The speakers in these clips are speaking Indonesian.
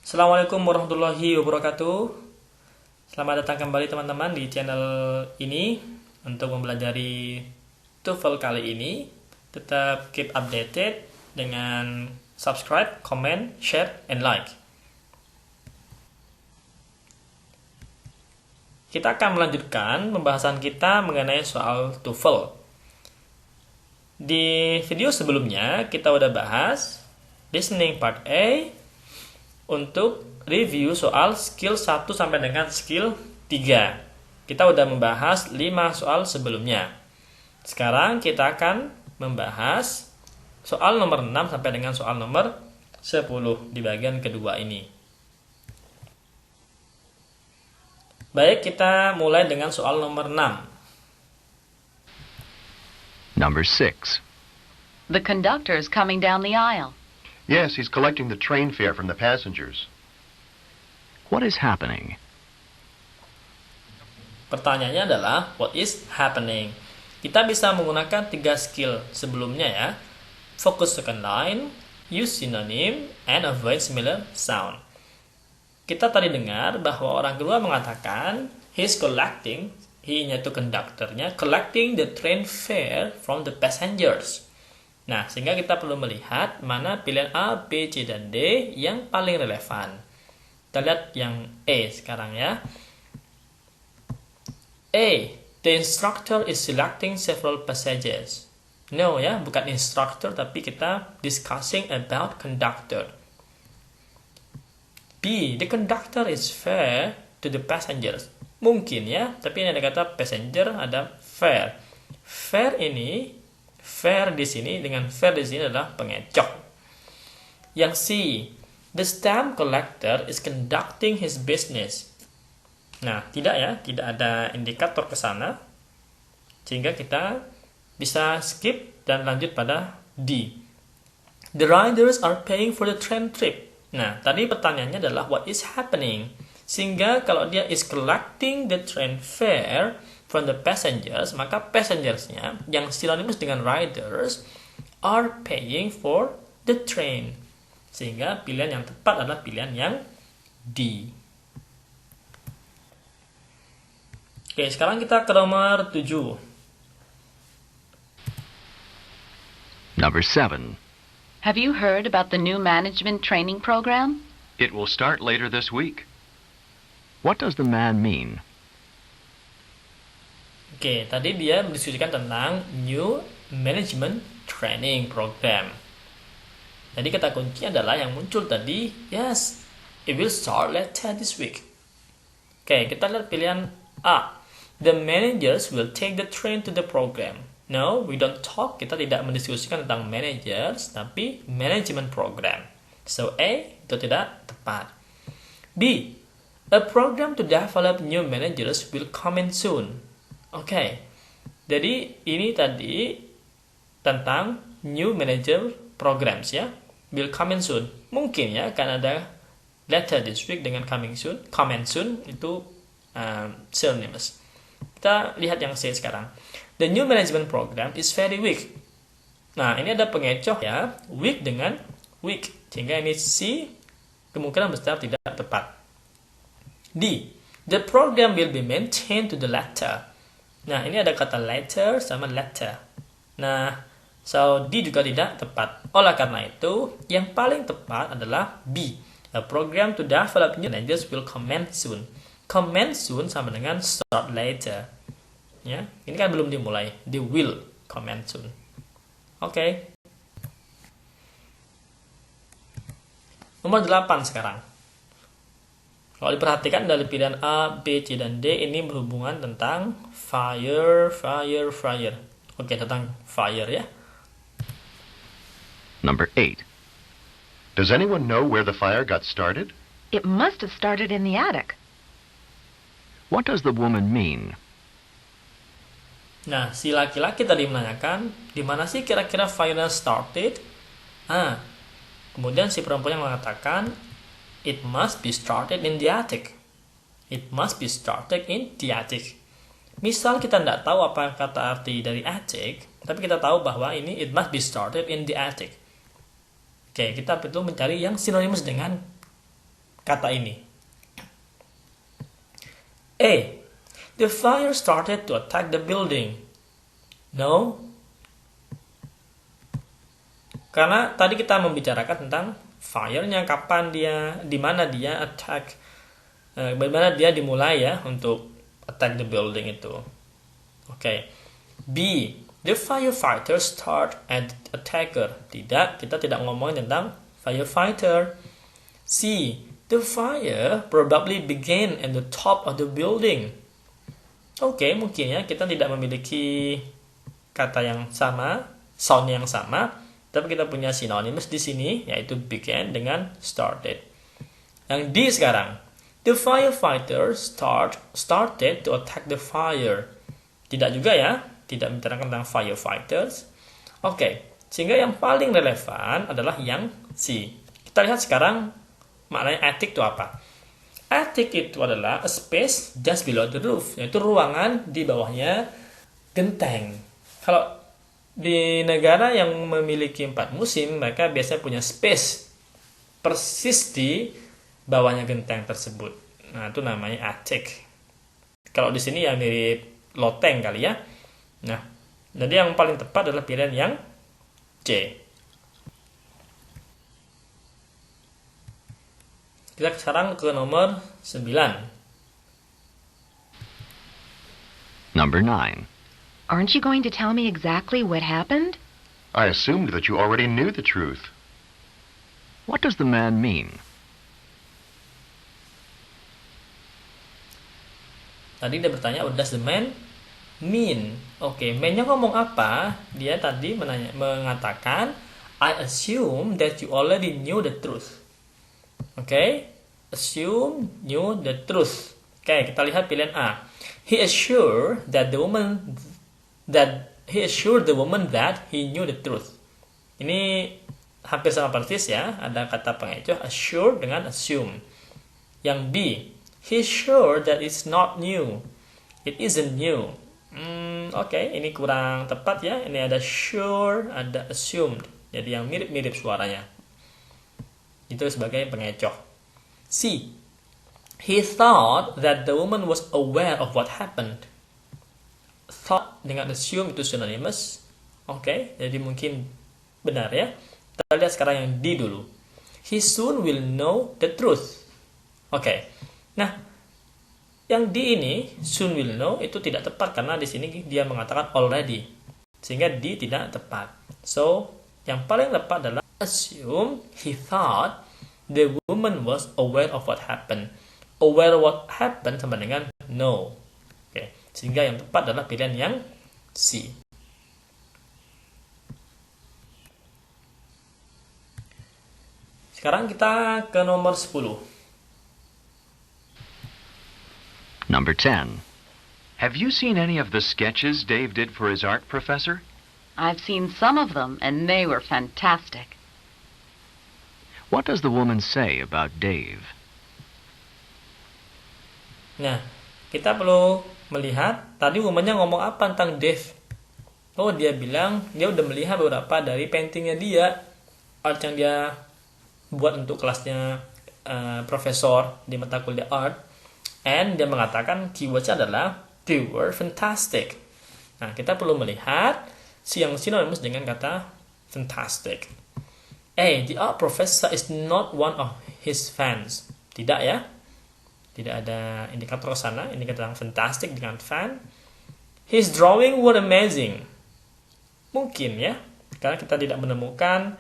Assalamualaikum warahmatullahi wabarakatuh. Selamat datang kembali teman-teman di channel ini untuk mempelajari TOEFL kali ini. Tetap keep updated dengan subscribe, comment, share, and like. Kita akan melanjutkan pembahasan kita mengenai soal TOEFL. Di video sebelumnya kita udah bahas listening part A untuk review soal skill 1 sampai dengan skill 3. Kita udah membahas 5 soal sebelumnya. Sekarang kita akan membahas soal nomor 6 sampai dengan soal nomor 10 di bagian kedua ini. Baik, kita mulai dengan soal nomor 6. Number 6. The conductor is coming down the aisle. Yes, he's collecting the train fare from the passengers. What is happening? Pertanyaannya adalah what is happening? Kita bisa menggunakan 3 skill sebelumnya ya. Focus second line, use synonym, and avoid similar sound. Kita tadi dengar bahwa orang kedua mengatakan he's collecting, he-nya itu konduktornya, collecting the train fare from the passengers. Nah, sehingga kita perlu melihat mana pilihan A, B, C, dan D yang paling relevan. Kita lihat yang A sekarang ya. A. The instructor is selecting several passages. No ya, bukan instructor, tapi kita discussing about conductor. B. The conductor is fair to the passengers. Mungkin ya, tapi ini ada kata passenger, ada fair. Fair di sini dengan fair di sini adalah pengecoh. Yang C, the stamp collector is conducting his business. Nah, tidak ada indikator ke sana, sehingga kita bisa skip dan lanjut pada D. The riders are paying for the train trip. Nah, tadi pertanyaannya adalah what is happening, sehingga kalau dia is collecting the train fare from the passengers, maka passengersnya yang synonymous dengan riders are paying for the train. Sehingga pilihan yang tepat adalah pilihan yang D. Oke, sekarang kita ke nomor 7. Number 7. Have you heard about the new management training program? It will start later this week. What does the man mean? Oke, tadi dia mendiskusikan tentang new management training program. Jadi kata kunci adalah yang muncul tadi, yes, it will start later this week. Oke, kita lihat pilihan A. The managers will take the train to the program. No, we don't talk. Kita tidak mendiskusikan tentang managers, tapi management program. So A itu tidak tepat. B. A program to develop new managers will come in soon. Oke, jadi ini tadi tentang new manager programs ya, will come in soon. Mungkin ya, karena ada later this week dengan coming soon, come soon itu synonymous. Kita lihat yang C sekarang. The new management program is very weak. Nah, ini ada pengecoh ya, weak dengan weak, sehingga ini C kemungkinan besar tidak tepat. D. The program will be maintained to the latter. Nah, ini ada kata later sama latter. Nah, so D juga tidak tepat. Oleh karena itu, yang paling tepat adalah B. A program to develop new managers will commence soon. Commence soon sama dengan start later. Ya, ini kan belum dimulai. They will commence soon. Oke. Nomor 8 sekarang. Kalau diperhatikan dari pilihan A, B, C, dan D ini berhubungan tentang fire. Oke, tentang fire ya. Number 8. Does anyone know where the fire got started? It must have started in the attic. What does the woman mean? Nah, si laki-laki tadi menanyakan, di mana sih kira-kira fire started? Kemudian si perempuan yang mengatakan, it must be started in the attic. It must be started in the attic. Misal kita tidak tahu apa kata arti dari attic, tapi kita tahu bahwa ini it must be started in the attic. Oke, kita perlu mencari yang sinonimus dengan kata ini. A. The fire started to attack the building. No. Karena tadi kita membicarakan tentang fire-nya, kapan dia, di mana dia attack, bagaimana dia dimulai ya untuk attack the building itu. Oke. B. The firefighter start at attacker. Tidak, kita tidak ngomongin tentang firefighter. C. The fire probably began at the top of the building. Oke, mungkin ya kita tidak memiliki kata yang sama, sound yang sama, tapi kita punya synonymous di sini, yaitu began dengan started. Yang D sekarang. The firefighter started to attack the fire. Tidak juga ya, tidak membicarakan tentang firefighters. Oke, sehingga yang paling relevan adalah yang C. Kita lihat sekarang maknanya attic itu apa. Attic itu adalah a space just below the roof, yaitu ruangan di bawahnya genteng. Kalau di negara yang memiliki 4 musim, mereka biasanya punya space persis di bawahnya genteng tersebut. Nah, itu namanya attic. Kalau di sini ya mirip loteng kali ya. Nah, jadi yang paling tepat adalah pilihan yang C. Kita sekarang ke nomor 9. Number 9. Aren't you going to tell me exactly what happened? I assumed that you already knew the truth. What does the man mean? Tadi dia bertanya, what does the man mean? Oke, man-nya ngomong apa? Dia tadi mengatakan, I assume that you already knew the truth. Oke, assume knew the truth. Oke, kita lihat pilihan A. He assured the woman that he knew the truth. Ini hampir sama persis ya, ada kata pengecoh assure dengan assume. Yang B, he sure that it's not new. It isn't new. Oke, ini kurang tepat ya. Ini ada sure, ada assumed. Jadi yang mirip-mirip suaranya. Itu sebagai pengecoh. C. He thought that the woman was aware of what happened. Thought dengan assume itu synonymous. Oke, jadi mungkin benar ya. Kita lihat sekarang yang D dulu. He soon will know the truth. Oke. Nah, yang D ini soon will know itu tidak tepat karena di sini dia mengatakan already. Sehingga D tidak tepat. So, yang paling tepat adalah assume he thought the woman was aware of what happened. Aware of what happened sama dengan know. Oke, sehingga yang tepat adalah pilihan yang C. Sekarang kita ke nomor 10. Number 10. Have you seen any of the sketches Dave did for his art professor? I've seen some of them, and they were fantastic. What does the woman say about Dave? Nah, kita perlu melihat tadi woman-nya ngomong apa tentang Dave. Oh, dia bilang dia udah melihat beberapa dari paintingnya dia, art yang dia buat untuk kelasnya profesor di mata kuliah art. And dia mengatakan keywords adalah they were fantastic. Nah, kita perlu melihat yang synonymous dengan kata fantastic. A. The art professor is not one of his fans. Tidak ya. Tidak ada indikator sana. Indikator yang fantastic dengan fan. His drawing were amazing. Mungkin ya. Karena kita tidak menemukan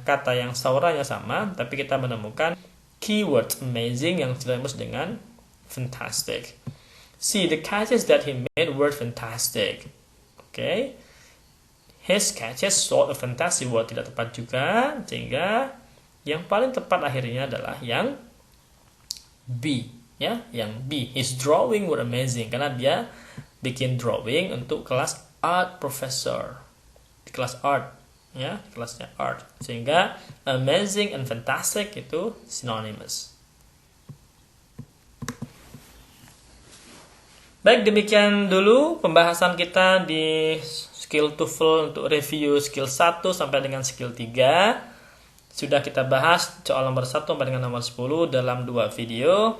kata yang sauranya sama. Tapi kita menemukan keyword amazing yang synonymous dengan fantastic. C. The sketches that he made were fantastic. Okay. His sketches sort of fantastic were tidak tepat juga. Sehingga yang paling tepat akhirnya adalah yang B. Ya, yang B. His drawing were amazing. Karena dia bikin drawing untuk kelas art professor. Di kelas art. Ya, kelasnya art. Sehingga amazing and fantastic itu synonymous. Baik, demikian dulu pembahasan kita di skill TOEFL untuk review skill 1 sampai dengan skill 3. sudah kita bahas soal nomor 1 sampai dengan nomor 10 dalam 2 video.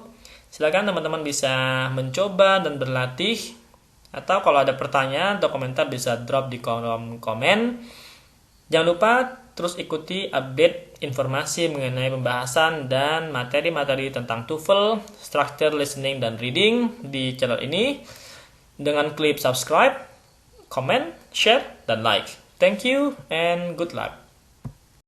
Silakan teman-teman bisa mencoba dan berlatih. Atau kalau ada pertanyaan atau komentar bisa drop di kolom komen. Jangan lupa terus ikuti update informasi mengenai pembahasan dan materi-materi tentang TOEFL, structure listening dan reading di channel ini dengan klik subscribe, comment, share, dan like. Thank you and good luck.